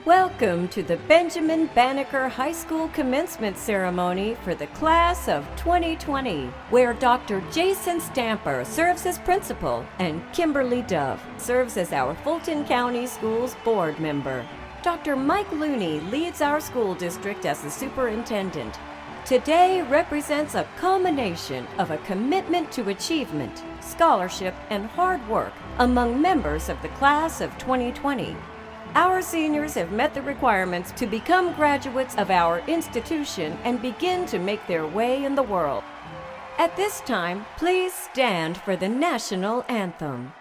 Welcome to the Benjamin Banneker High School commencement ceremony for the class of 2020, where Dr. Jason Stamper serves as principal and Kimberly Dove serves as our Fulton County Schools board member. Dr. Mike Looney leads our school district as the superintendent. Today represents a culmination of a commitment to achievement, scholarship, and hard work among members of the class of 2020. Our seniors have met the requirements to become graduates of our institution and begin to make their way in the world. At this time, please stand for the national anthem.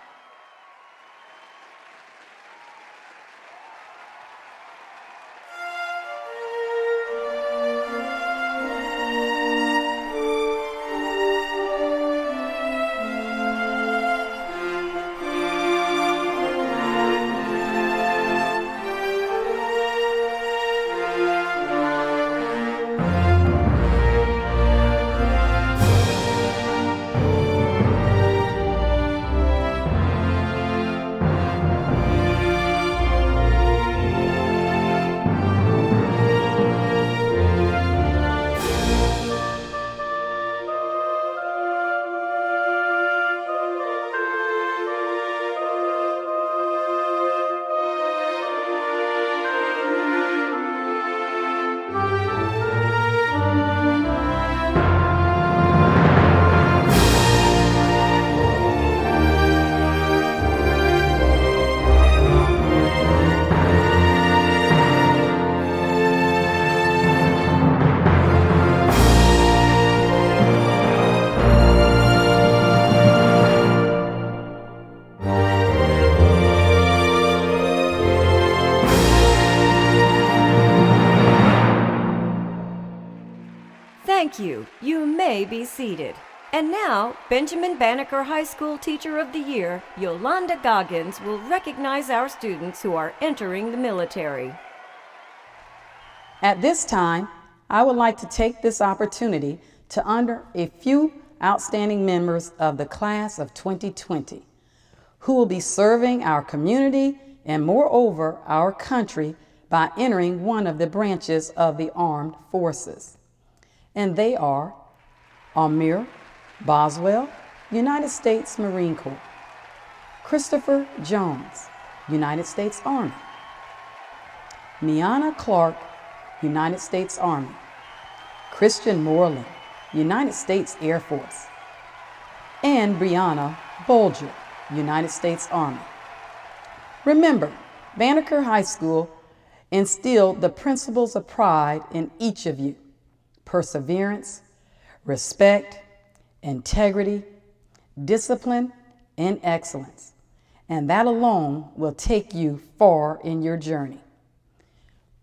Thank you. You may be seated. And now, Benjamin Banneker High School Teacher of the Year, Yolanda Goggins, will recognize our students who are entering the military. At this time, I would like to take this opportunity to honor a few outstanding members of the class of 2020 who will be serving our community and moreover our country by entering one of the branches of the armed forces. And they are Amir Boswell, United States Marine Corps; Christopher Jones, United States Army; Niana Clark, United States Army; Christian Moreland, United States Air Force; and Brianna Bolger, United States Army. Remember, Banneker High School instilled the principles of pride in each of you: perseverance, respect, integrity, discipline, and excellence. And that alone will take you far in your journey.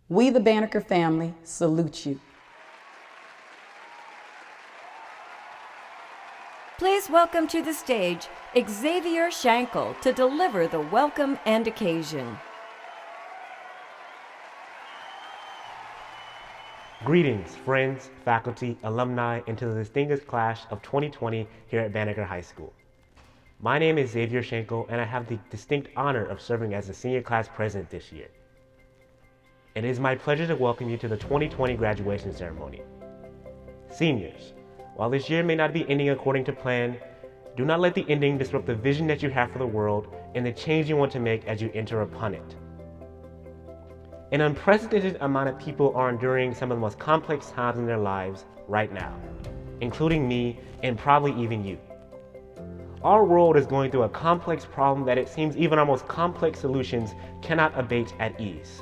We, the Banneker family, salute you. Please welcome to the stage Xavier Shankle to deliver the welcome and occasion. Greetings, friends, faculty, alumni, and to the distinguished class of 2020 here at Banneker High School. My name is Xavier Shankle, and I have the distinct honor of serving as the senior class president this year. It is my pleasure to welcome you to the 2020 graduation ceremony. Seniors, while this year may not be ending according to plan, do not let the ending disrupt the vision that you have for the world and the change you want to make as you enter upon it. An unprecedented amount of people are enduring some of the most complex times in their lives right now, including me and probably even you. Our world is going through a complex problem that it seems even our most complex solutions cannot abate at ease.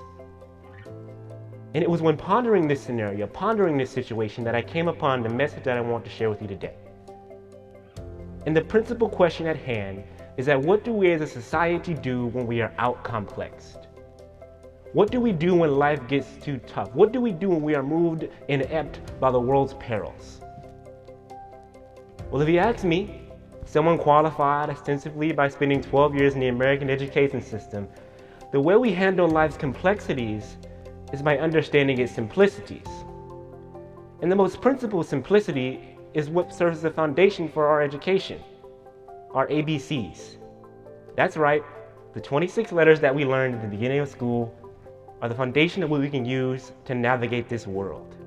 And it was when pondering this scenario, pondering this situation, that I came upon the message that I want to share with you today. And the principal question at hand is that what do we as a society do when we are out-complexed? What do we do when life gets too tough? What do we do when we are moved and inept by the world's perils? Well, if you ask me, someone qualified ostensibly by spending 12 years in the American education system, the way we handle life's complexities is by understanding its simplicities. And the most principal simplicity is what serves as the foundation for our education, our ABCs. That's right, the 26 letters that we learned at the beginning of school are the foundation of what we can use to navigate this world.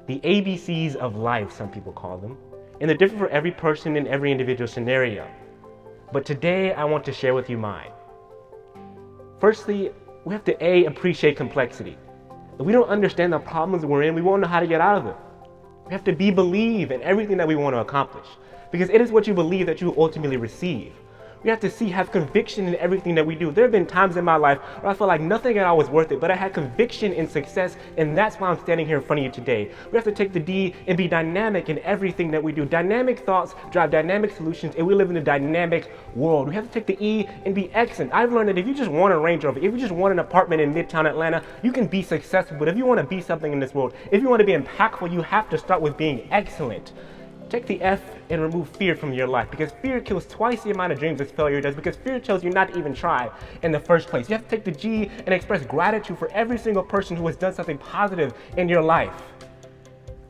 The ABCs of life, some people call them, and they're different for every person in every individual scenario. But today I want to share with you mine. Firstly, we have to appreciate complexity. If we don't understand the problems we're in, we won't know how to get out of them. We have to believe in everything that we want to accomplish, because it is what you believe that you will ultimately receive. We have to have conviction in everything that we do. There have been times in my life where I felt like nothing at all was worth it, but I had conviction in success, and that's why I'm standing here in front of you today. We have to take the D and be dynamic in everything that we do. Dynamic thoughts drive dynamic solutions, and we live in a dynamic world. We have to take the E and be excellent. I've learned that if you just want a Range Rover, if you just want an apartment in Midtown Atlanta, you can be successful. But if you want to be something in this world, if you want to be impactful, you have to start with being excellent. Take the F and remove fear from your life, because fear kills twice the amount of dreams as failure does, because fear tells you not to even try in the first place. You have to take the G and express gratitude for every single person who has done something positive in your life.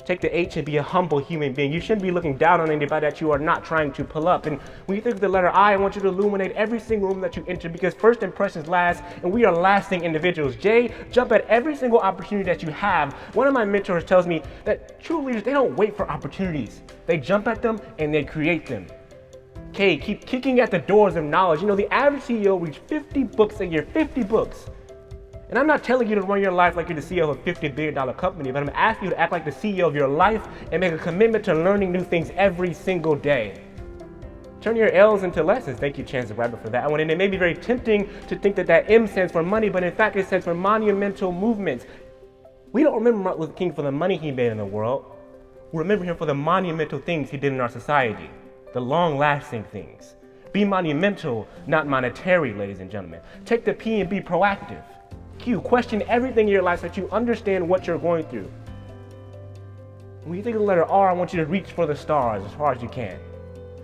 Take the H and be a humble human being. You shouldn't be looking down on anybody that you are not trying to pull up. And when you think of the letter I want you to illuminate every single room that you enter, because first impressions last, and we are lasting individuals. J, jump at every single opportunity that you have. One of my mentors tells me that true leaders, they don't wait for opportunities. They jump at them and they create them. K, keep kicking at the doors of knowledge. You know, the average CEO reads 50 books a year, 50 books. And I'm not telling you to run your life like you're the CEO of a $50 billion company, but I'm asking you to act like the CEO of your life and make a commitment to learning new things every single day. Turn your L's into lessons. Thank you, Chance the Rapper, for that one. And it may be very tempting to think that that M stands for money, but in fact it stands for monumental movements. We don't remember Martin Luther King for the money he made in the world. We remember him for the monumental things he did in our society, the long-lasting things. Be monumental, not monetary, ladies and gentlemen. Take the P and be proactive. Q, question everything in your life so that you understand what you're going through. When you think of the letter R, I want you to reach for the stars as far as you can.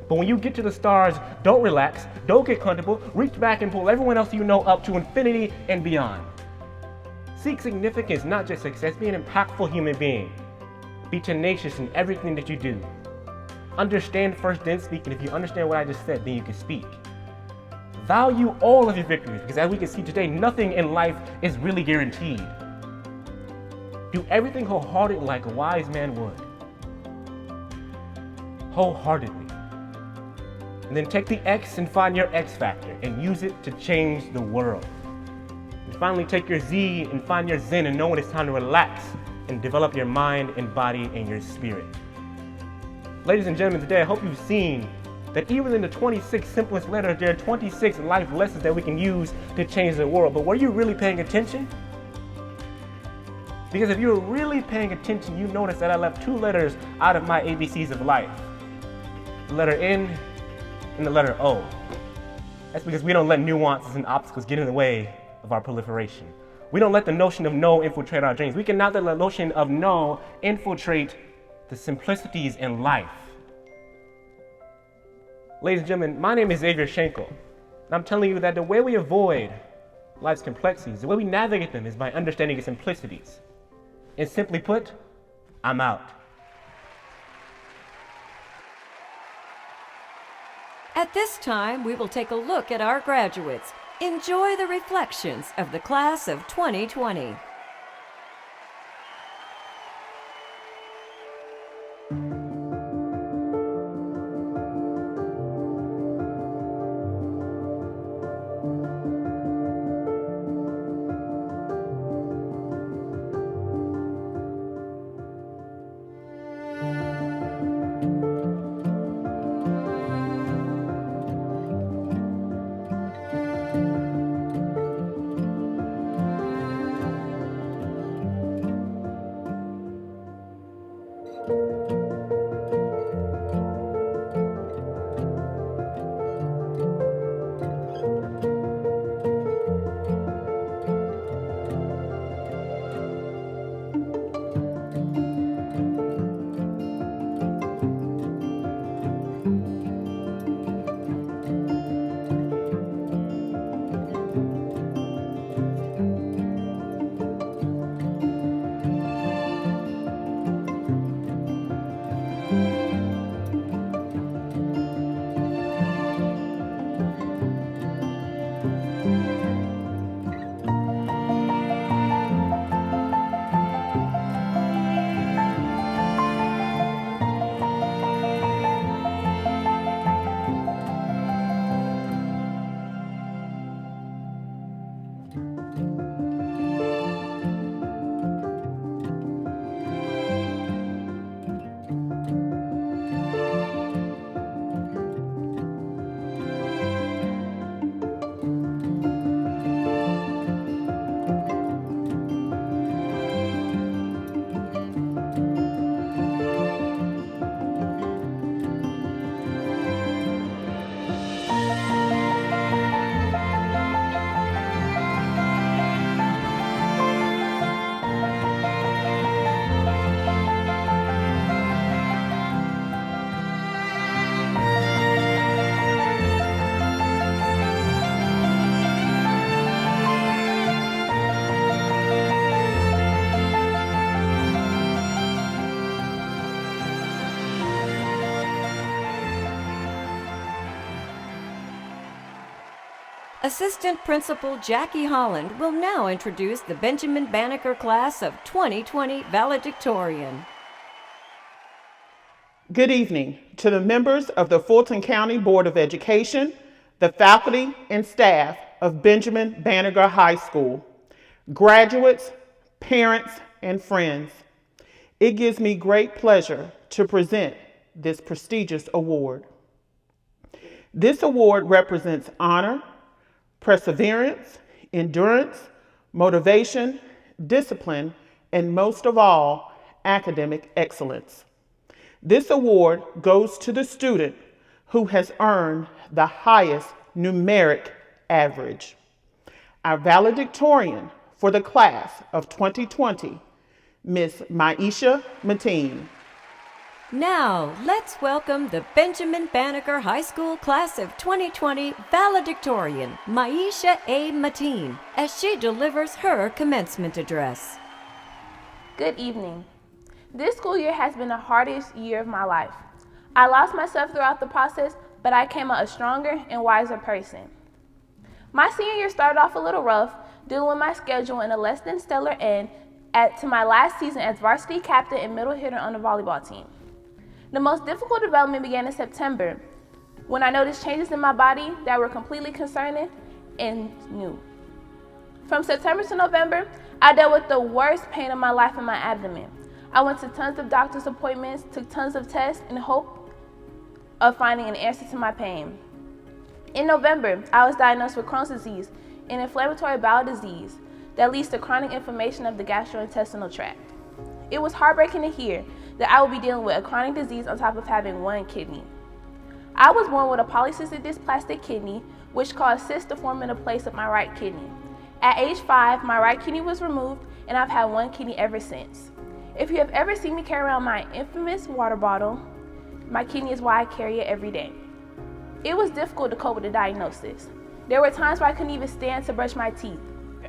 But when you get to the stars, don't relax, don't get comfortable, reach back and pull everyone else you know up to infinity and beyond. Seek significance, not just success. Be an impactful human being. Be tenacious in everything that you do. Understand first, then speak, and if you understand what I just said, then you can speak. Value all of your victories, because as we can see today, nothing in life is really guaranteed. Do everything wholeheartedly like a wise man would. Wholeheartedly. And then take the X and find your X factor and use it to change the world. And finally, take your Z and find your Zen and know when it's time to relax and develop your mind and body and your spirit. Ladies and gentlemen, today I hope you've seen that even in the 26 simplest letters, there are 26 life lessons that we can use to change the world. But were you really paying attention? Because if you were really paying attention, you notice that I left 2 letters out of my ABCs of life. The letter N and the letter O. That's because we don't let nuances and obstacles get in the way of our proliferation. We don't let the notion of no infiltrate our dreams. We cannot let the notion of no infiltrate the simplicities in life. Ladies and gentlemen, my name is Xavier Schenkel, and I'm telling you that the way we avoid life's complexities, the way we navigate them is by understanding its simplicities. And simply put, I'm out. At this time, we will take a look at our graduates. Enjoy the reflections of the class of 2020. Assistant Principal Jackie Holland will now introduce the Benjamin Banneker class of 2020 Valedictorian. Good evening to the members of the Fulton County Board of Education, the faculty and staff of Benjamin Banneker High School, graduates, parents, and friends. It gives me great pleasure to present this prestigious award. This award represents honor, perseverance, endurance, motivation, discipline, and most of all, academic excellence. This award goes to the student who has earned the highest numeric average. Our valedictorian for the class of 2020, Ms. Maisha Mateen. Now, let's welcome the Benjamin Banneker High School class of 2020 Valedictorian, Maisha A. Mateen, as she delivers her commencement address. Good evening. This school year has been the hardest year of my life. I lost myself throughout the process, but I came out a stronger and wiser person. My senior year started off a little rough, dealing with my schedule and a less than stellar end to my last season as varsity captain and middle hitter on the volleyball team. The most difficult development began in September, when I noticed changes in my body that were completely concerning and new. From September to November, I dealt with the worst pain of my life in my abdomen. I went to tons of doctor's appointments, took tons of tests in hope of finding an answer to my pain. In November, I was diagnosed with Crohn's disease, an inflammatory bowel disease that leads to chronic inflammation of the gastrointestinal tract. It was heartbreaking to hear that I would be dealing with a chronic disease on top of having one kidney. I was born with a polycystic dysplastic kidney, which caused cysts to form in the place of my right kidney. At age 5, my right kidney was removed, and I've had one kidney ever since. If you have ever seen me carry around my infamous water bottle, my kidney is why I carry it every day. It was difficult to cope with the diagnosis. There were times where I couldn't even stand to brush my teeth.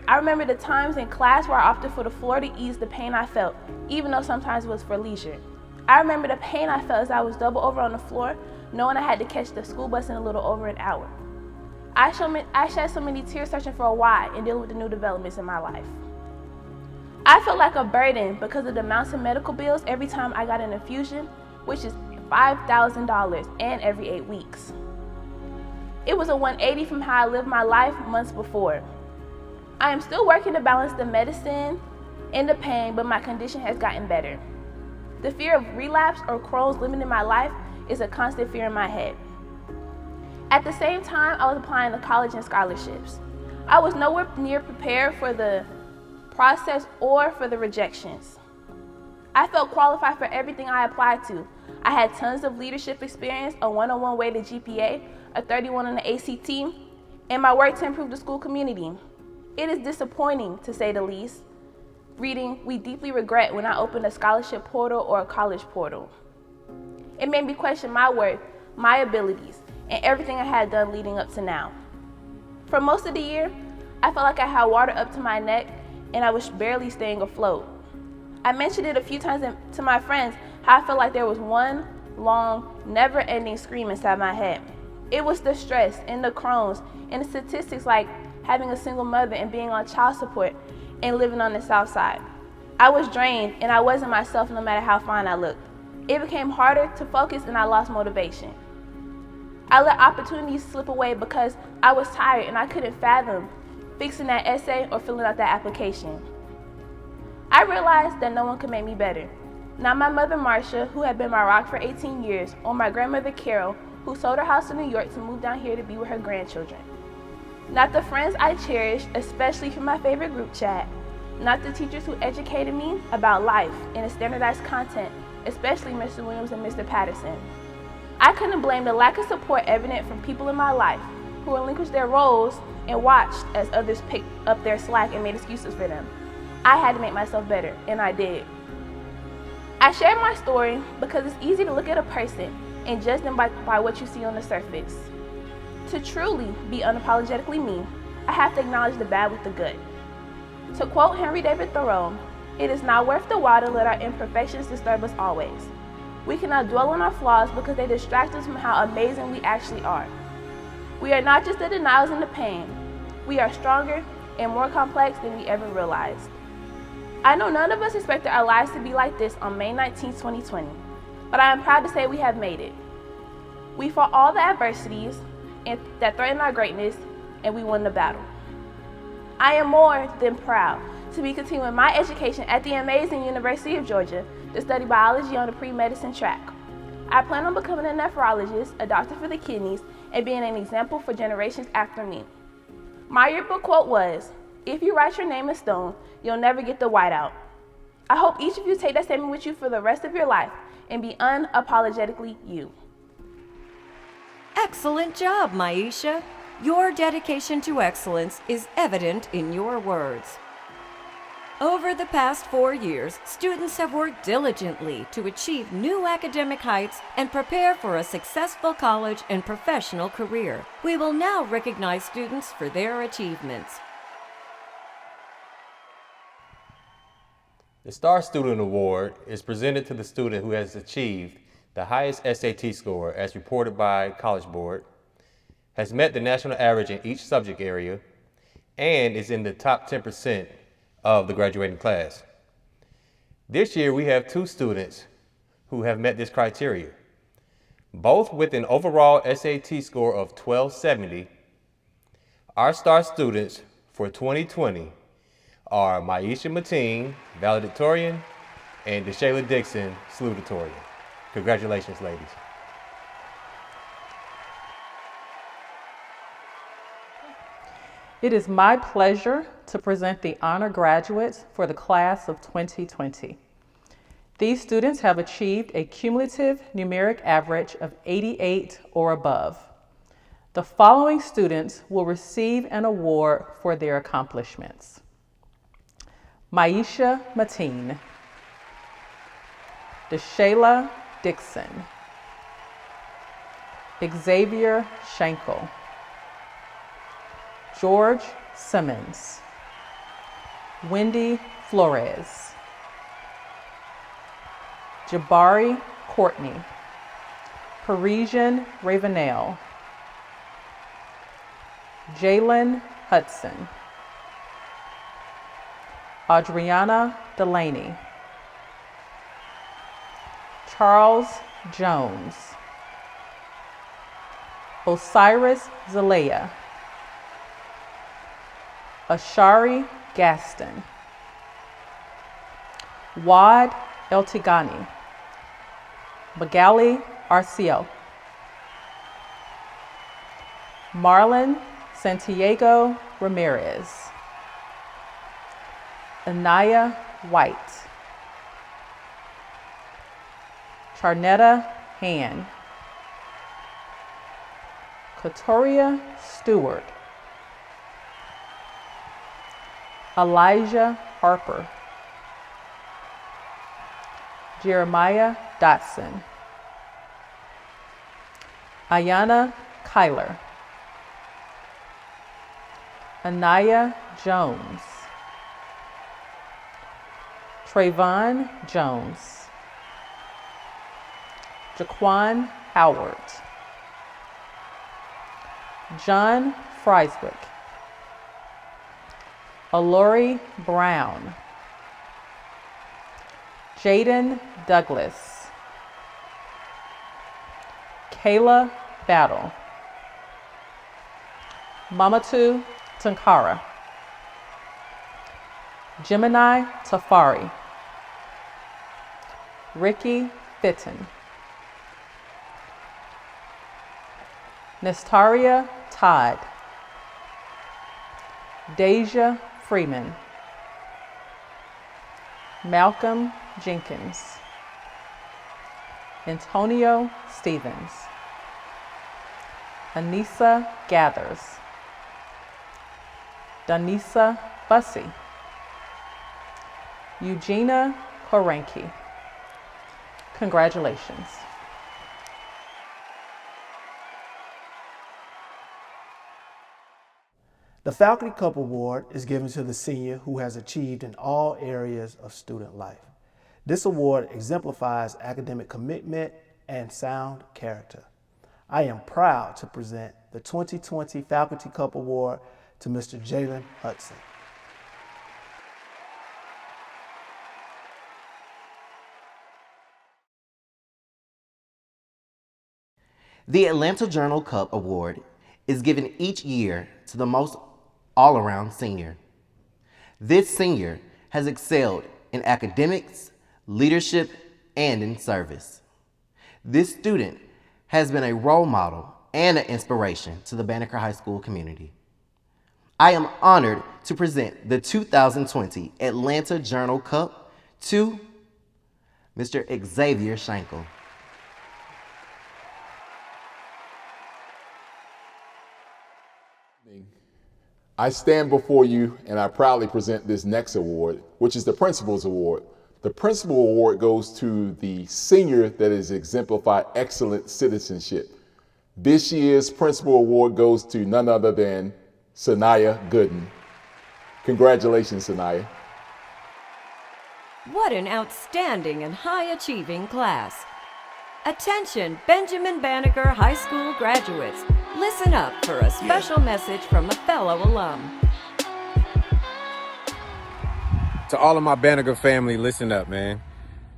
I remember the times in class where I opted for the floor to ease the pain I felt, even though sometimes it was for leisure. I remember the pain I felt as I was double over on the floor, knowing I had to catch the school bus in a little over an hour. I shed so many tears searching for a why and dealing with the new developments in my life. I felt like a burden because of the amounts of medical bills every time I got an infusion, which is $5,000 and every 8 weeks. It was a 180 from how I lived my life months before. I am still working to balance the medicine and the pain, but my condition has gotten better. The fear of relapse or Crohn's limiting my life is a constant fear in my head. At the same time, I was applying to college and scholarships. I was nowhere near prepared for the process or for the rejections. I felt qualified for everything I applied to. I had tons of leadership experience, a 101 weighted GPA, a 31 on the ACT, and my work to improve the school community. It is disappointing, to say the least, reading "We deeply regret" when I opened a scholarship portal or a college portal. It made me question my worth, my abilities, and everything I had done leading up to now. For most of the year, I felt like I had water up to my neck and I was barely staying afloat. I mentioned it a few times to my friends how I felt like there was one long, never-ending scream inside my head. It was the stress and the Crohn's and the statistics like having a single mother and being on child support and living on the south side. I was drained and I wasn't myself no matter how fine I looked. It became harder to focus and I lost motivation. I let opportunities slip away because I was tired and I couldn't fathom fixing that essay or filling out that application. I realized that no one could make me better. Not my mother Marcia, who had been my rock for 18 years, or my grandmother Carol, who sold her house in New York to move down here to be with her grandchildren. Not the friends I cherished, especially from my favorite group chat. Not the teachers who educated me about life in a standardized content, especially Mr. Williams and Mr. Patterson. I couldn't blame the lack of support evident from people in my life who relinquished their roles and watched as others picked up their slack and made excuses for them. I had to make myself better, and I did. I shared my story because it's easy to look at a person and judge them by what you see on the surface. To truly be unapologetically me, I have to acknowledge the bad with the good. To quote Henry David Thoreau, "It is not worth the while to let our imperfections disturb us always. We cannot dwell on our flaws because they distract us from how amazing we actually are. We are not just the denials and the pain, We are stronger and more complex than we ever realized. I know none of us expected our lives to be like this on May 19, 2020, but I am proud to say we have made it. We fought all the adversities that threatened our greatness, and we won the battle. I am more than proud to be continuing my education at the amazing University of Georgia to study biology on the pre-medicine track. I plan on becoming a nephrologist, a doctor for the kidneys, and being an example for generations after me. My yearbook quote was, "If you write your name in stone, you'll never get the whiteout." I hope each of you take that statement with you for the rest of your life and be unapologetically you. Excellent job, Maisha. Your dedication to excellence is evident in your words. Over the past 4 years, students have worked diligently to achieve new academic heights and prepare for a successful college and professional career. We will now recognize students for their achievements. The Star Student Award is presented to the student who has achieved the highest SAT score as reported by College Board, has met the national average in each subject area, and is in the top 10% of the graduating class. This year we have 2 students who have met this criteria. Both with an overall SAT score of 1270, our star students for 2020 are Maisha Mateen, Valedictorian, and DeShayla Dixon, Salutatorian. Congratulations, ladies. It is my pleasure to present the honor graduates for the class of 2020. These students have achieved a cumulative numeric average of 88 or above. The following students will receive an award for their accomplishments. Maisha Mateen, DeShayla Dixon, Xavier Schenkel, George Simmons, Wendy Flores, Jabari Courtney, Parisian Ravenel, Jalen Hudson, Adriana Delaney, Charles Jones, Osiris Zalea, Ashari Gaston, Wad Eltigani, Magali Arcio, Marlon Santiago Ramirez, Anaya White, Charnetta Han, Katoria Stewart, Elijah Harper, Jeremiah Dotson, Ayana Kyler, Anaya Jones, Trayvon Jones, Jaquan Howard, John Frieswick, Alori Brown, Jaden Douglas, Kayla Battle, Mamatu Tankara, Gemini Tafari, Ricky Fitton, Nestaria Todd, Deja Freeman, Malcolm Jenkins, Antonio Stevens, Anissa Gathers, Danisa Bussey, Eugenia Korenke. Congratulations. The Faculty Cup Award is given to the senior who has achieved in all areas of student life. This award exemplifies academic commitment and sound character. I am proud to present the 2020 Faculty Cup Award to Mr. Jalen Hudson. The Atlanta Journal Cup Award is given each year to the most all-around senior. This senior has excelled in academics, leadership, and in service. This student has been a role model and an inspiration to the Banneker High School community. I am honored to present the 2020 Atlanta Journal Cup to Mr. Xavier Schenkel. I stand before you and I proudly present this next award, which is the Principal's Award. The Principal Award goes to the senior that has exemplified excellent citizenship. This year's Principal Award goes to none other than Sanaya Gooden. Congratulations, Sanaya. What an outstanding and high-achieving class. Attention, Benjamin Banneker High School graduates. Listen up for a special message from a fellow alum. To all of my Banneker family, listen up, man.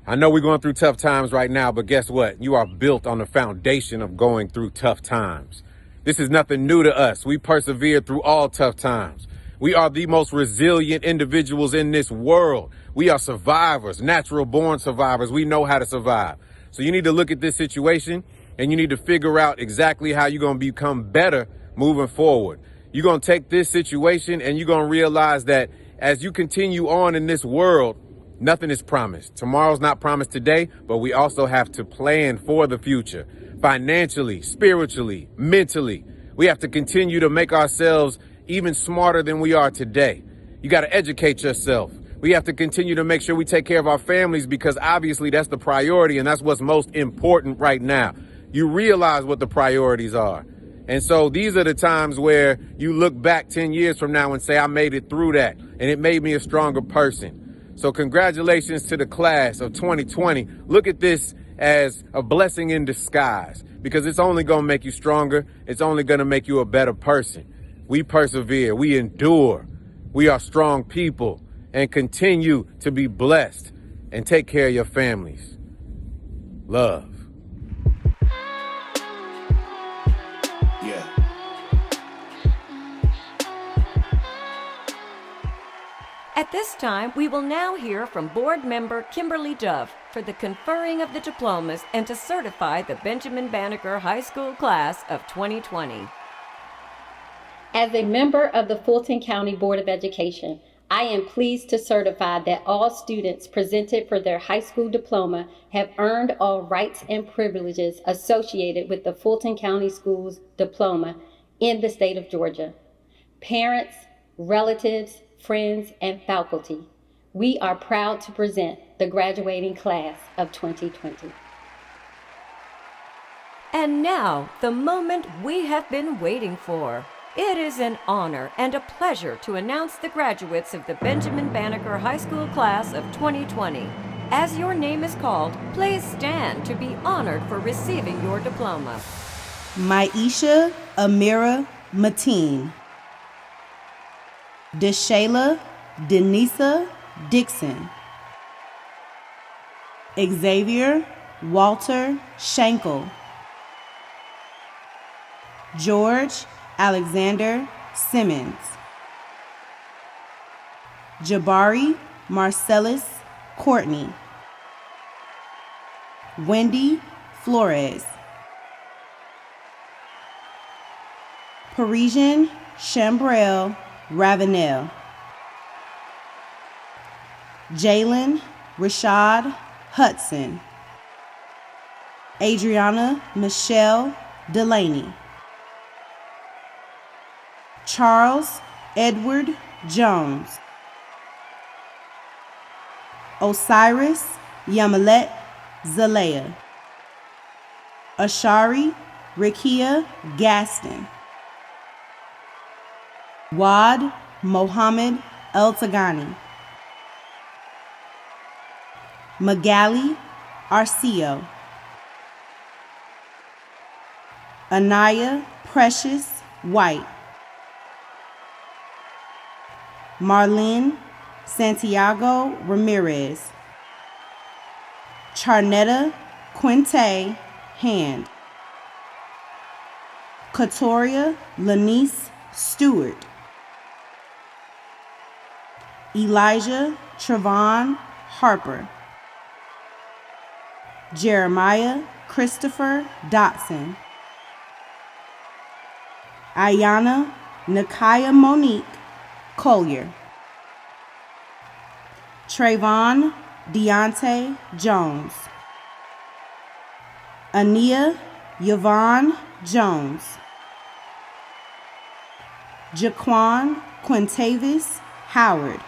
I know we're going through tough times right now, but guess what? You are built on the foundation of going through tough times. This is nothing new to us. We persevered through all tough times. We are the most resilient individuals in this world. We are survivors, natural born survivors. We know how to survive. So you need to look at this situation and you need to figure out exactly how you're going to become better moving forward. You're going to take this situation and you're going to realize that as you continue on in this world, nothing is promised. Tomorrow's not promised today, but we also have to plan for the future. Financially, spiritually, mentally. We have to continue to make ourselves even smarter than we are today. You got to educate yourself. We have to continue to make sure we take care of our families because obviously that's the priority and that's what's most important right now. You realize what the priorities are. And so these are the times where you look back 10 years from now and say, I made it through that and it made me a stronger person. So congratulations to the class of 2020. Look at this as a blessing in disguise because it's only going to make you stronger. It's only going to make you a better person. We persevere, we endure, we are strong people. And continue to be blessed and take care of your families. Love. Yeah. At this time, we will now hear from Board Member Kimberly Dove for the conferring of the diplomas and to certify the Benjamin Banneker High School class of 2020. As a member of the Fulton County Board of Education, I am pleased to certify that all students presented for their high school diploma have earned all rights and privileges associated with the Fulton County Schools diploma in the state of Georgia. Parents, relatives, friends, and faculty, we are proud to present the graduating class of 2020. And now, the moment we have been waiting for. It is an honor and a pleasure to announce the graduates of the Benjamin Banneker High School class of 2020. As your name is called, please stand to be honored for receiving your diploma. Maisha Amira Mateen. Deshayla Denisa Dixon. Xavier Walter Schenkel. George Alexander Simmons. Jabari Marcellus Courtney. Wendy Flores. Parisian Chambrel Ravenel. Jalen Rashad Hudson. Adriana Michelle Delaney. Charles Edward Jones. Osiris Yamalet Zalea. Ashari Rikia Gaston. Wad Mohammed El-Tagani. Magali Arcio. Anaya Precious White. Marlene Santiago Ramirez, Charnetta Quinte Hand, Katoria Lanice Stewart, Elijah Trevon Harper, Jeremiah Christopher Dotson, Ayana Nakaya Monique Collier, Trayvon Deontay Jones, Ania Yvonne Jones, Jaquan Quintavis Howard,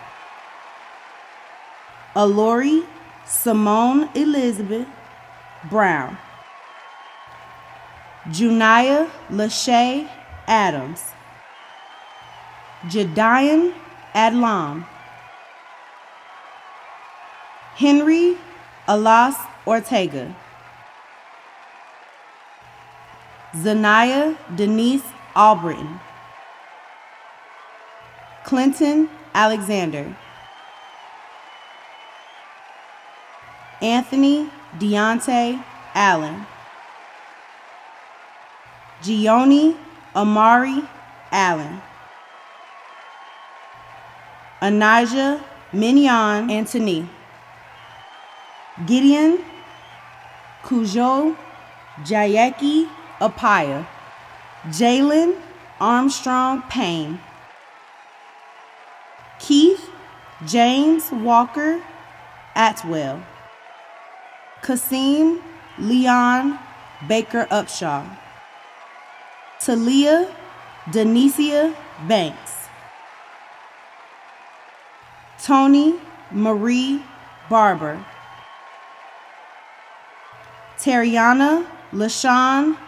Alori Simone Elizabeth Brown, Juniah Lachey Adams, Jedian Adlam, Henry Alas Ortega, Zanaya Denise Albritton, Clinton Alexander, Anthony Deontay Allen, Gioni Amari Allen, Anijah Mignon Antony, Gideon Cujo Jayeki Apaya, Jalen Armstrong Payne, Keith James Walker Atwell, Kasim Leon Baker Upshaw, Talia Denicia Banks, Tony Marie Barber, Terriana LaShawn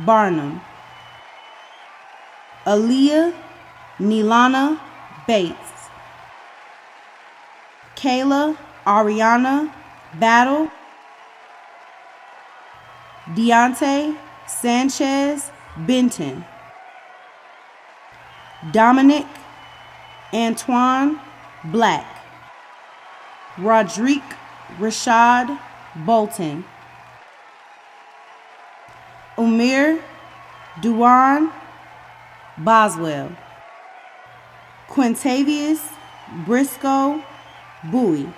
Barnum, Aaliyah Nilana Bates, Kayla Ariana Battle, Deontay Sanchez Benton, Dominic Antoine Black, Roderick Rashad Bolton, Umir Duan Boswell, Quintavious Briscoe Bowie,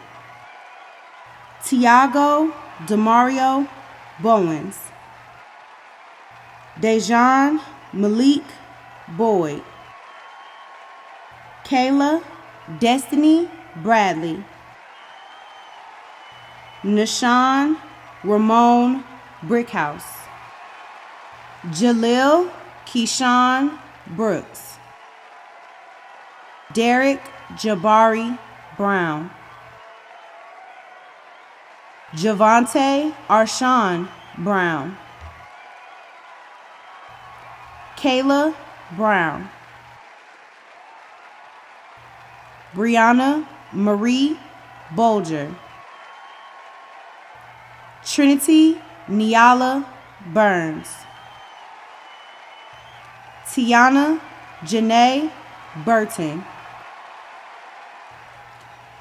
Tiago Demario Bowens, Dejan Malik Boyd, Kayla Destiny Bradley, Nashawn Ramon Brickhouse, Jalil Keyshawn Brooks, Derek Jabari Brown, Javante Arshawn Brown, Kayla Brown, Brianna Marie Bolger, Trinity Niala Burns, Tiana Janae Burton,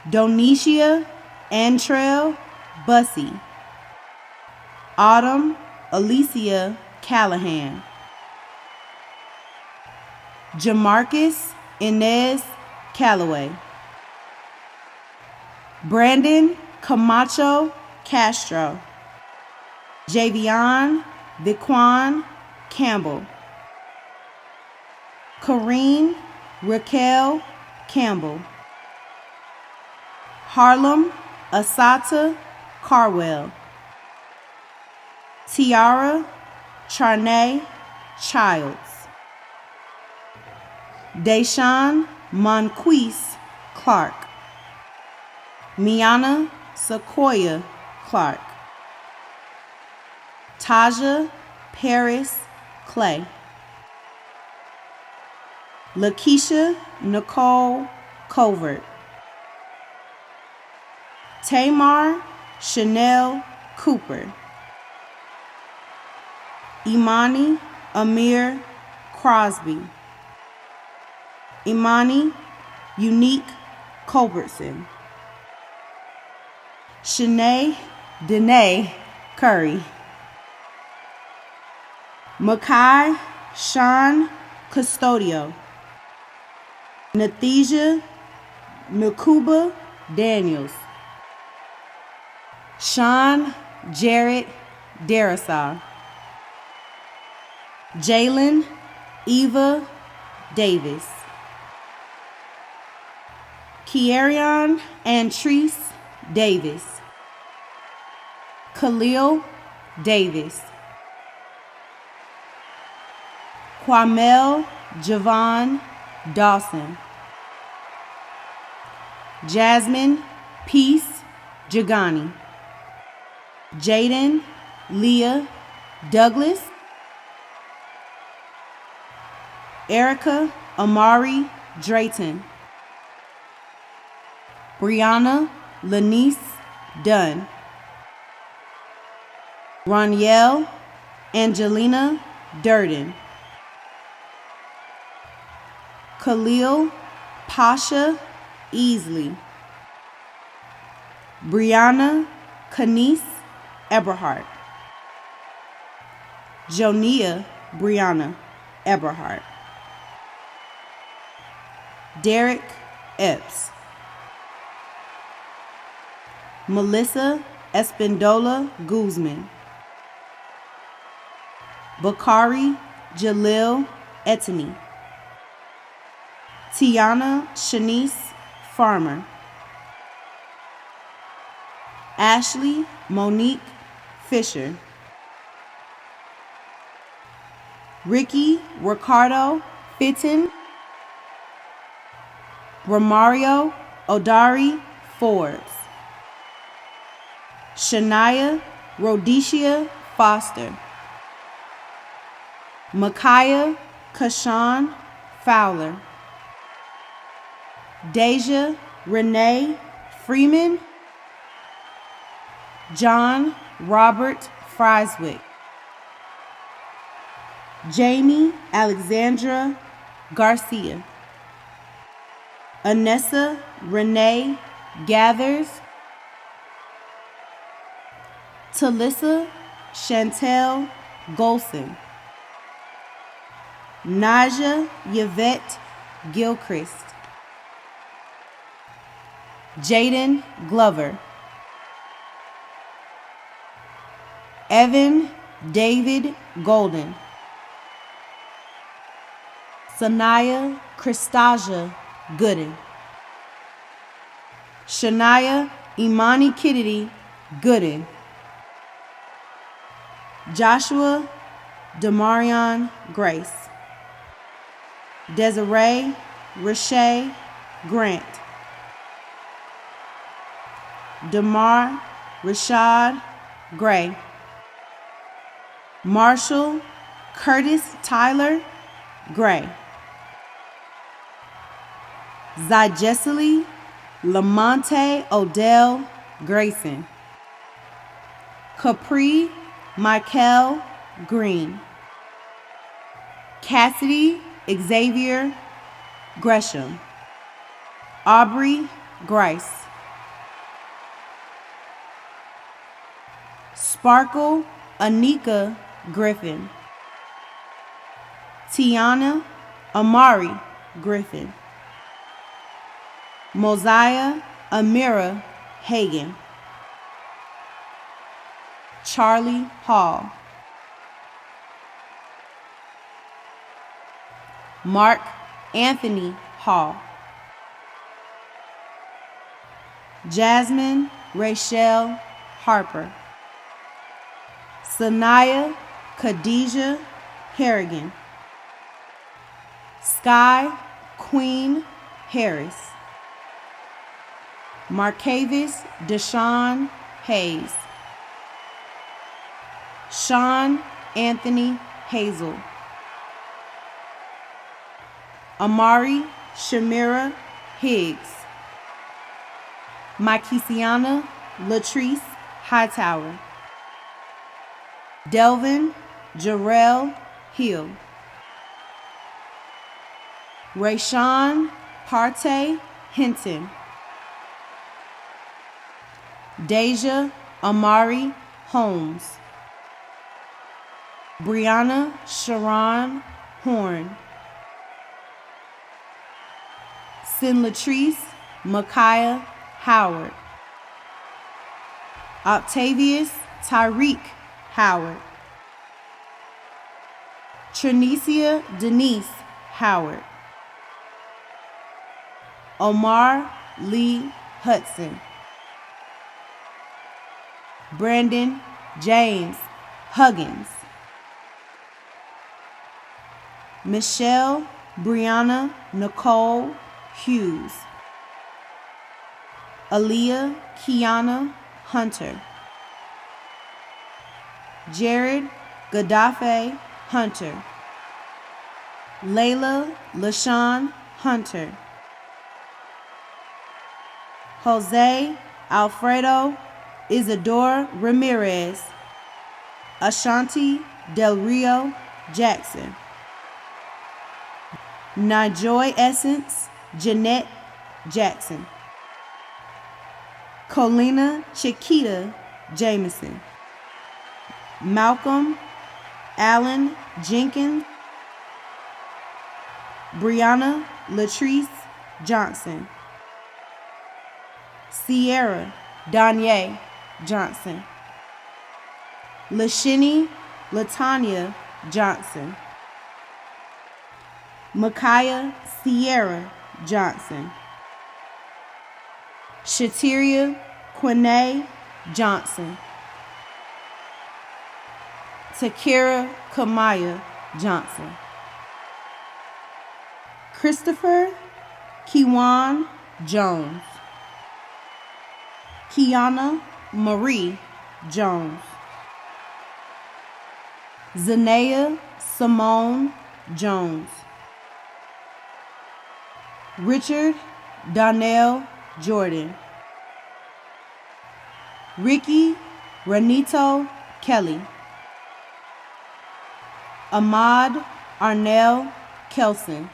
Donicia Antrell Bussey, Autumn Alicia Callahan, Jamarcus Inez Callaway, Brandon Camacho Castro, Javion Viquan Campbell, Corrine Raquel Campbell, Harlem Asata Carwell, Tiara Charnay Childs, Deshawn Monquise Clark, Miana Sequoia Clark, Taja Paris Clay, Lakeisha Nicole Covert, Tamar Chanel Cooper, Imani Amir Crosby, Imani Unique Culbertson. Shanae Danae Curry. Makai Sean Custodio. Nathesia Nakuba Daniels. Sean Jarrett Darasar. Jalen Eva Davis. Kiarion Antrice Davis. Khalil Davis. Kwamel Javon Dawson. Jasmine Peace Jagani. Jaden Leah Douglas. Erica Amari Drayton. Brianna Lanice Dunn. Ronielle Angelina Durden. Khalil Pasha Easley. Brianna Kanice Eberhardt. Jonia Brianna Eberhardt. Derek Epps. Melissa Espindola Guzman. Bakari Jalil Etany. Tiana Shanice Farmer. Ashley Monique Fisher. Ricky Ricardo Fitton. Romario Odari Forbes. Shania Rhodesia Foster. Micaiah Kashawn Fowler. Deja Renee Freeman. John Robert Frieswick. Jamie Alexandra Garcia. Anessa Renee Gathers. Talissa Chantel Golson. Naja Yvette Gilchrist. Jaden Glover. Evan David Golden. Sanaya Christaja Gooden. Shania Imani Kennedy Gooden. Joshua Demarion Grace. Desiree Rashay Grant. Damar Rashad Gray. Marshall Curtis Tyler Gray. Zyjesely Lamonte Odell Grayson. Capri Michael Green. Cassidy Xavier Gresham. Aubrey Grice. Sparkle Anika Griffin. Tiana Amari Griffin. Mosiah Amira Hagan. Charlie Hall. Mark Anthony Hall. Jasmine Rachel Harper. Sanaya Khadijah Harrigan. Sky Queen Harris. Marcavis Deshaun Hayes. Sean Anthony Hazel. Amari Shamira Higgs. Mikesiana Latrice Hightower. Delvin Jarrell Hill. Rayshawn Partey Hinton. Deja Amari Holmes, Brianna Sharon Horn, Latrice Micaiah Howard, Octavius Tyreek Howard, Trinicia Denise Howard, Omar Lee Hudson, Brandon James Huggins, Michelle Brianna Nicole Hughes, Aaliyah Kiana Hunter, Jared Gaddafi Hunter, Layla LaShawn Hunter, Jose Alfredo Isidore Ramirez, Ashanti Del Rio Jackson, Nijoy Essence Jeanette Jackson, Colina Chiquita Jameson, Malcolm Allen Jenkins, Brianna Latrice Johnson, Sierra Danye Johnson, Lashini Latanya Johnson, Micaiah Sierra Johnson, Shatiria Quinae Johnson, Takira Kamaya Johnson, Christopher Kiwan Jones, Kiana Marie Jones, Zanea Simone Jones, Richard Donnell Jordan, Ricky Ranito Kelly, Ahmad Arnell Kelson,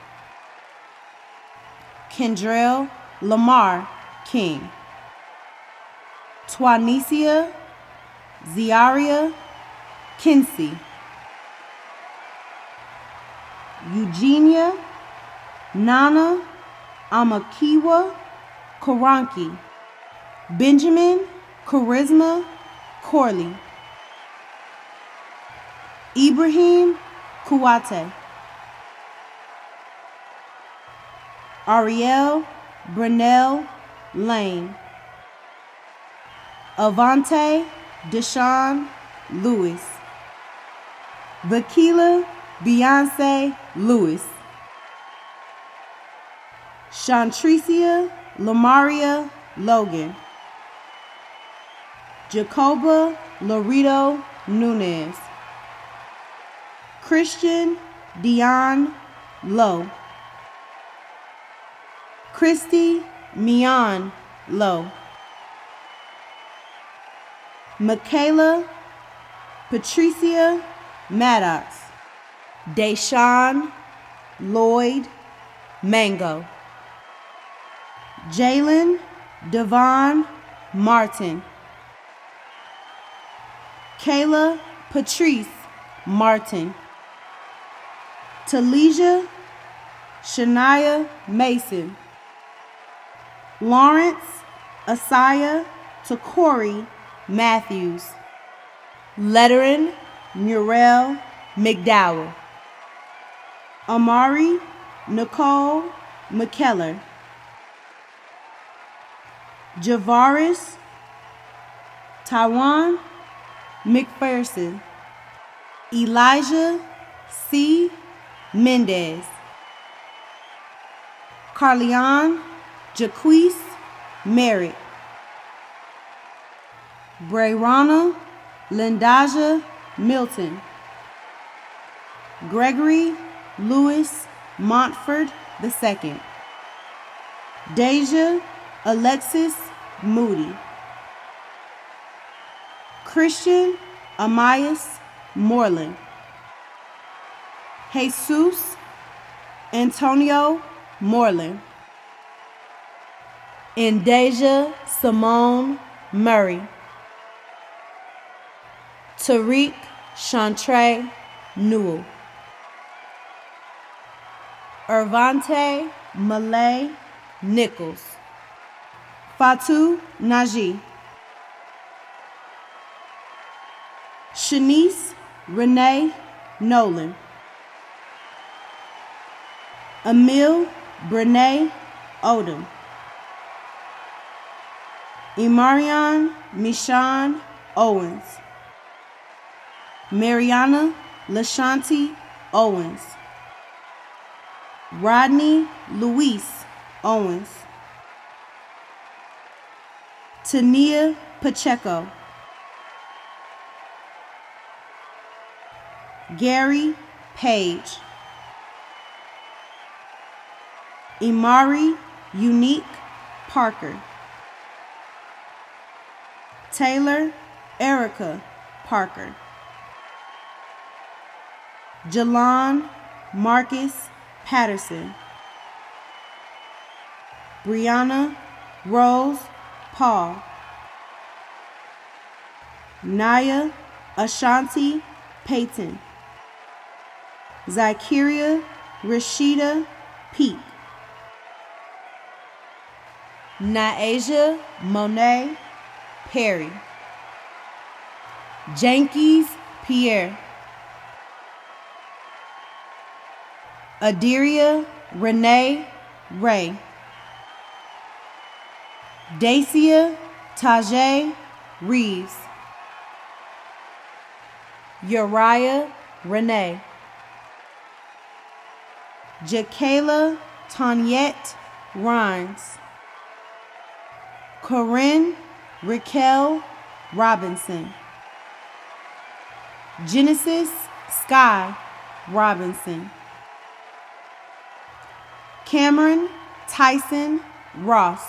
Kendrell Lamar King, Twanicia Ziaria Kinsey, Eugenia Nana Amakiwa Karanki, Benjamin Charisma Corley, Ibrahim Kuwate, Ariel Brunel Lane, Avante Deshaun Lewis, Vakila Beyonce Lewis, Shantricia Lamaria Logan, Jacoba Laredo Nunez, Christian Dion Lowe, Christy Mian Lowe, Michaela Patricia Maddox, Deshaun Lloyd Mango, Jalen Devon Martin, Kayla Patrice Martin, Talesia Shania Mason, Lawrence Asaya Takori Matthews, Letterin Muriel McDowell, Amari Nicole McKellar, Javaris Taiwan McPherson, Elijah C. Mendez, Carleon Jaquise Merritt, Brayrana Lindaja Milton, Gregory Lewis Montford II, Deja Alexis Moody, Christian Amias Moreland, Jesus Antonio Moreland, Indeja Simone Murray. Tariq Chantre Newell. Irvante Malay Nichols. Fatu Naji. Shanice Renee Nolan. Emil Brene Odom. Imarion Michon Owens. Mariana Lashanti Owens. Rodney Luis Owens. Tania Pacheco. Gary Page. Imari Unique Parker. Taylor Erica Parker. Jalon Marcus Patterson. Brianna Rose Paul. Naya Ashanti Payton. Zykeria Rashida Peak. Naasia Monet Perry. Jenkins Pierre. Adiria Renee Ray. Dacia Tajay Reeves. Uriah Renee. Jakayla Tanyette Rhines. Corinne Raquel Robinson. Genesis Sky Robinson. Cameron Tyson Ross.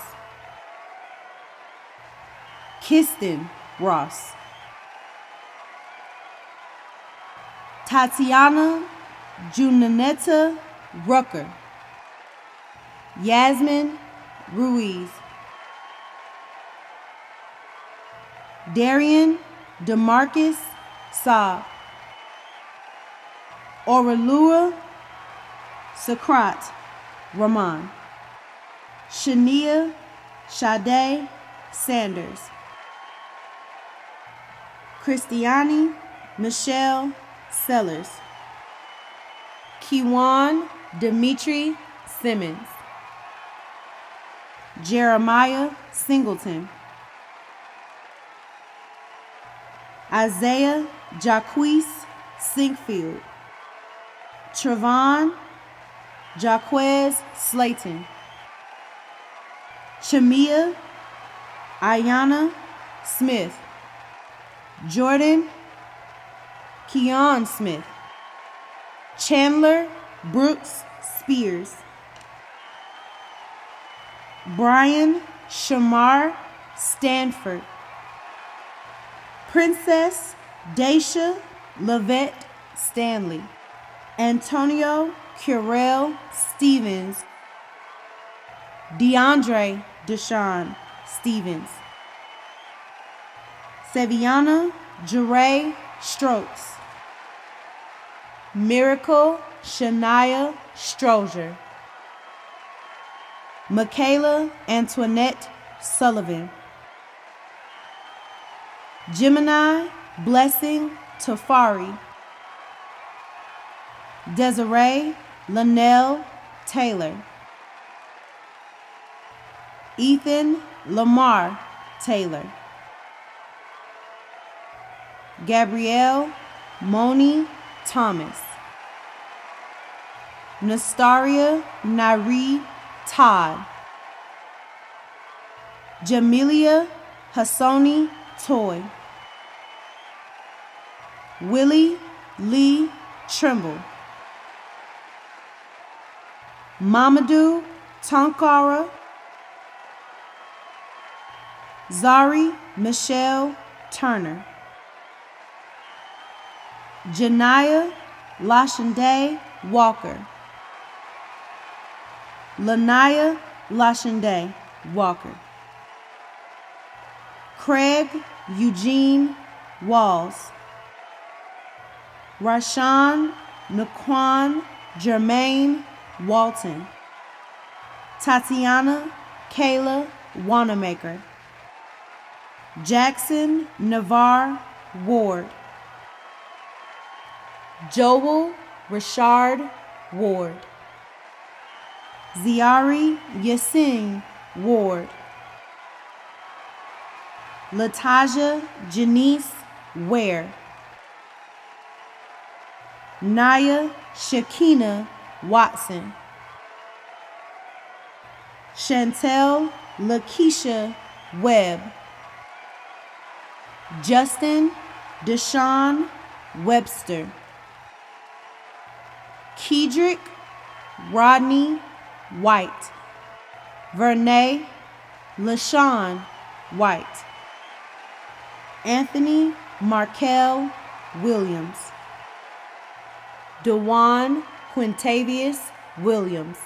Kiston Ross. Tatiana Junanetta Rucker. Yasmin Ruiz. Darian DeMarcus Saab. Oralua Sakrat Rahman. Shania Sade Sanders. Christiani Michelle Sellers. Kiwan Dimitri Simmons. Jeremiah Singleton. Isaiah Jaquez Sinkfield. Trevon Jaquez Slayton. Chamia Ayana Smith. Jordan Keon Smith. Chandler Brooks Spears. Brian Shamar Stanford. Princess Daisha Lavette Stanley. Antonio Curell Stevens. DeAndre Deshawn Stevens. Saviana Jeray Strokes. Miracle Shania Strozier. Michaela Antoinette Sullivan. Gemini Blessing Tafari. Desiree Linnell Taylor. Ethan Lamar Taylor. Gabrielle Moni Thomas. Nastaria Nari Todd. Jamilia Hassoni Toy. Willie Lee Trimble. Mamadou Tonkara. Zari Michelle Turner. Janiyah Lashande Walker. Lanaya Lashande Walker. Craig Eugene Walls, Rashawn Naquan Jermaine Walton, Tatiana Kayla Wanamaker, Jackson Navar Ward, Joel Richard Ward, Ziari Yasin Ward, Lataja Janice Ware, Naya Shakina Watson, Chantel Lakeisha Webb, Justin Deshaun Webster, Kedrick Rodney White, Vernay LaShawn White, Anthony Markel Williams, DeJuan Quintavious Williams,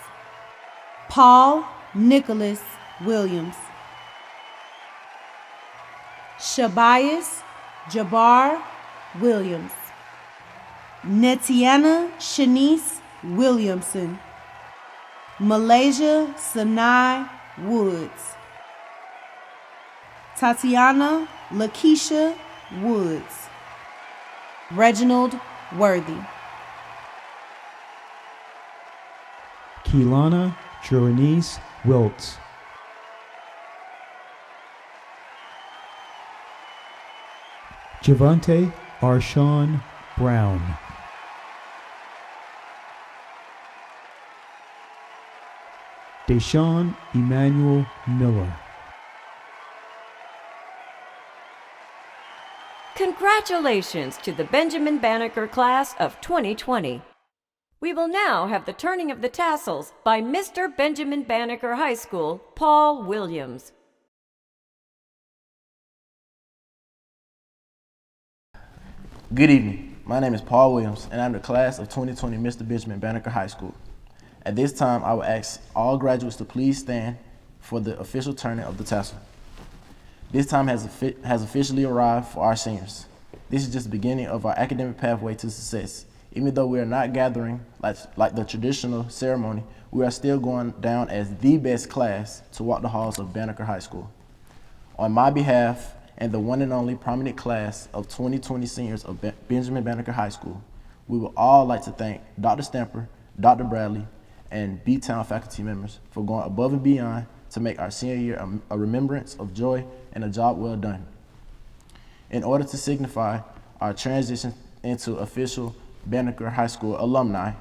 Paul Nicholas Williams, Shabias Jabbar Williams, Netiana Shanice Williamson, Malaysia Sanai Woods, Tatiana Lakeisha Woods, Reginald Worthy, Keelana Jeronice Wiltz, Javante Arshawn Brown, Deshaun Emmanuel Miller. Congratulations to the Benjamin Banneker class of 2020. We will now have the turning of the tassels by Mr. Benjamin Banneker High School, Paul Williams. Good evening. My name is Paul Williams, and I'm the class of 2020 Mr. Benjamin Banneker High School. At this time, I will ask all graduates to please stand for the official turning of the tassel. This time has officially arrived for our seniors. This is just the beginning of our academic pathway to success. Even though we are not gathering like the traditional ceremony, we are still going down as the best class to walk the halls of Banneker High School. On my behalf and the one and only prominent class of 2020 seniors of Benjamin Banneker High School, we would all like to thank Dr. Stamper, Dr. Bradley, and B-Town faculty members for going above and beyond to make our senior year a remembrance of joy and a job well done. In order to signify our transition into official Banneker High School alumni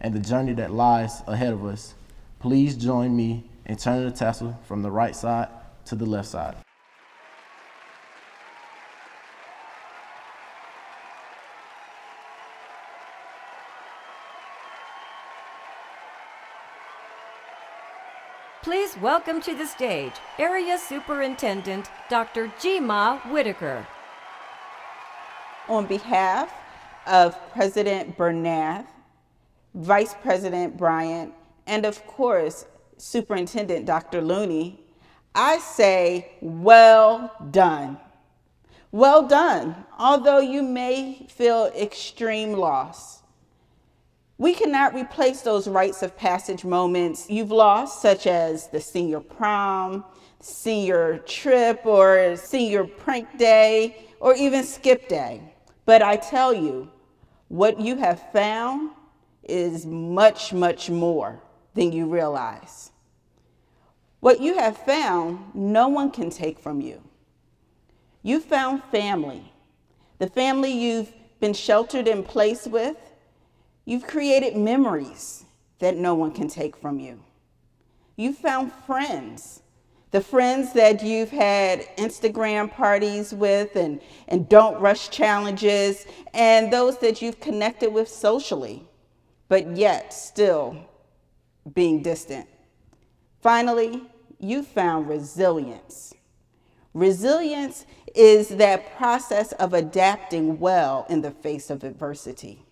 and the journey that lies ahead of us, please join me in turning the tassel from the right side to the left side. Please welcome to the stage Area Superintendent Dr. Jima Whitaker. On behalf of President Bernath, Vice President Bryant, and of course, Superintendent Dr. Looney, I say, well done. Well done, although you may feel extreme loss. We cannot replace those rites of passage moments you've lost, such as the senior prom, senior trip, or senior prank day, or even skip day. But I tell you, what you have found is much, much more than you realize. What you have found, no one can take from you. You found family, the family you've been sheltered in place with. You've created memories that no one can take from you. You found friends, the friends that you've had Instagram parties with and don't rush challenges, and those that you've connected with socially, but yet still being distant. Finally, you found resilience. Resilience is that process of adapting well in the face of adversity.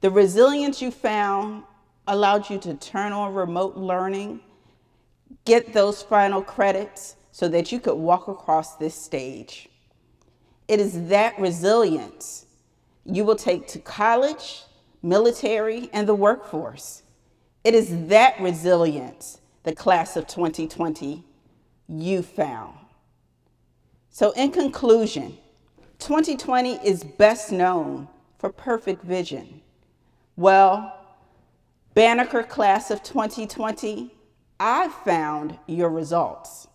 The resilience you found allowed you to turn on remote learning, get those final credits so that you could walk across this stage. It is that resilience you will take to college, military, and the workforce. It is that resilience the class of 2020 you found. So in conclusion, 2020 is best known for perfect vision. Well, Banneker class of 2020, I found your results.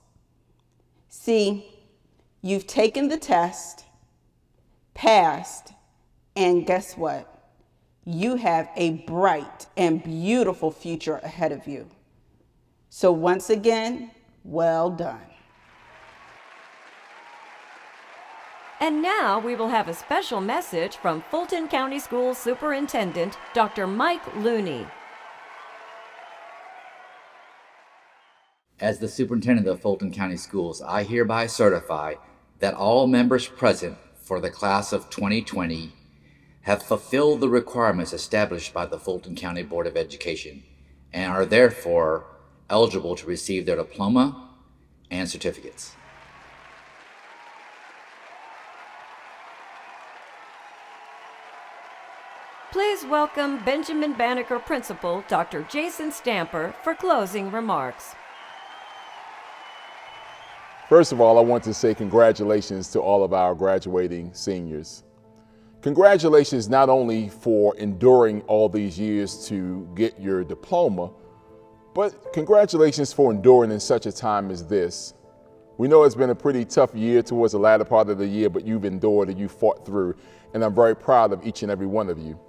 See, you've taken the test, passed, and guess what? You have a bright and beautiful future ahead of you. So once again, well done. And now we will have a special message from Fulton County Schools Superintendent Dr. Mike Looney. As the Superintendent of Fulton County Schools, I hereby certify that all members present for the class of 2020 have fulfilled the requirements established by the Fulton County Board of Education and are therefore eligible to receive their diploma and certificates. Please welcome Benjamin Banneker Principal Dr. Jason Stamper for closing remarks. First of all, I want to say congratulations to all of our graduating seniors. Congratulations not only for enduring all these years to get your diploma, but congratulations for enduring in such a time as this. We know it's been a pretty tough year towards the latter part of the year, but you've endured and you fought through, and I'm very proud of each and every one of you.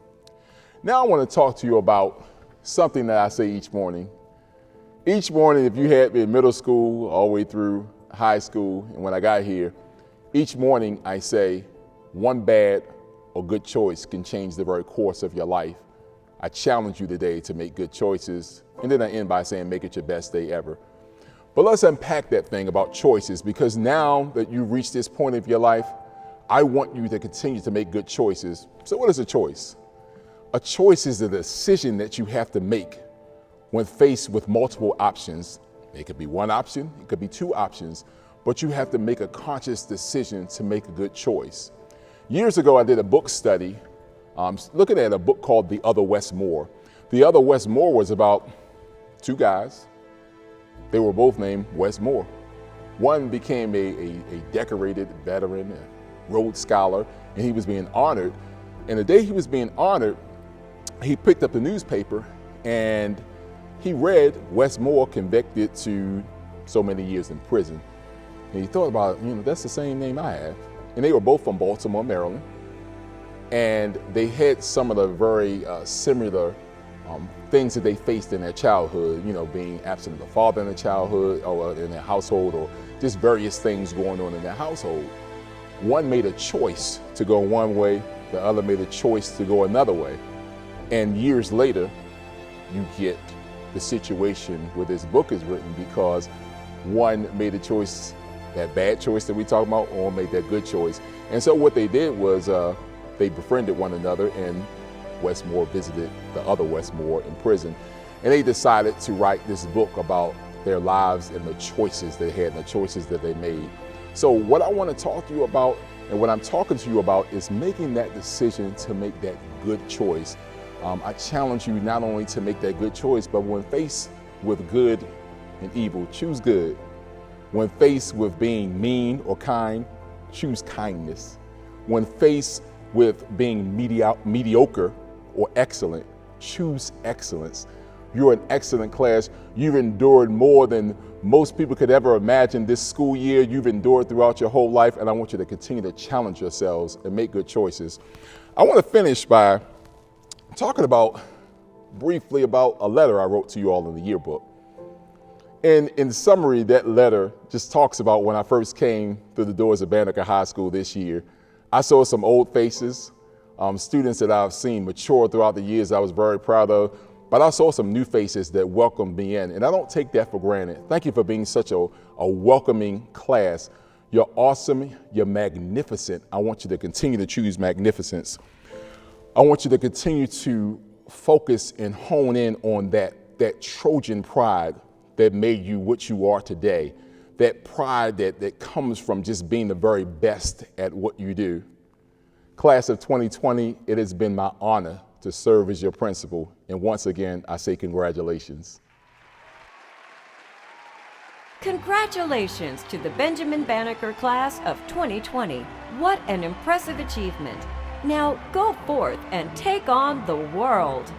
Now I want to talk to you about something that I say each morning. Each morning, if you had me in middle school all the way through high school, and when I got here, each morning I say, one bad or good choice can change the very course of your life. I challenge you today to make good choices, and then I end by saying, make it your best day ever. But let's unpack that thing about choices, because now that you've reached this point of your life, I want you to continue to make good choices. So what is a choice? A choice is a decision that you have to make when faced with multiple options. It could be one option, it could be two options, but you have to make a conscious decision to make a good choice. Years ago, I did a book study looking at a book called The Other Westmore. The Other Westmore was about two guys. They were both named Westmore. One became a decorated veteran, a Rhodes Scholar, and he was being honored. And the day he was being honored, he picked up the newspaper and he read Westmore convicted to so many years in prison. And he thought about, that's the same name I have. And they were both from Baltimore, Maryland. And they had some of the very similar things that they faced in their childhood, being absent of the father in their childhood or in their household, or just various things going on in their household. One made a choice to go one way, the other made a choice to go another way. And years later, you get the situation where this book is written because one made a choice, that bad choice that we talk about, or made that good choice. And so what they did was they befriended one another, and Westmore visited the other Westmore in prison. And they decided to write this book about their lives and the choices they had and the choices that they made. So what I want to talk to you about, and what I'm talking to you about, is making that decision to make that good choice. I challenge you not only to make that good choice, but when faced with good and evil, choose good. When faced with being mean or kind, choose kindness. When faced with being mediocre or excellent, choose excellence. You're an excellent class. You've endured more than most people could ever imagine this school year. You've endured throughout your whole life, and I want you to continue to challenge yourselves and make good choices. I want to finish by talking briefly about a letter I wrote to you all in the yearbook. And in summary, that letter just talks about when I first came through the doors of Banneker High School this year. I saw some old faces, students that I've seen mature throughout the years I was very proud of, but I saw some new faces that welcomed me in, and I don't take that for granted. Thank you for being such a welcoming class. You're awesome, you're magnificent. I want you to continue to choose magnificence. I want you to continue to focus and hone in on that Trojan pride that made you what you are today. that pride that comes from just being the very best at what you do. Class of 2020, it has been my honor to serve as your principal, and once again, I say congratulations. Congratulations to the Benjamin Banneker class of 2020. What an impressive achievement. Now go forth and take on the world.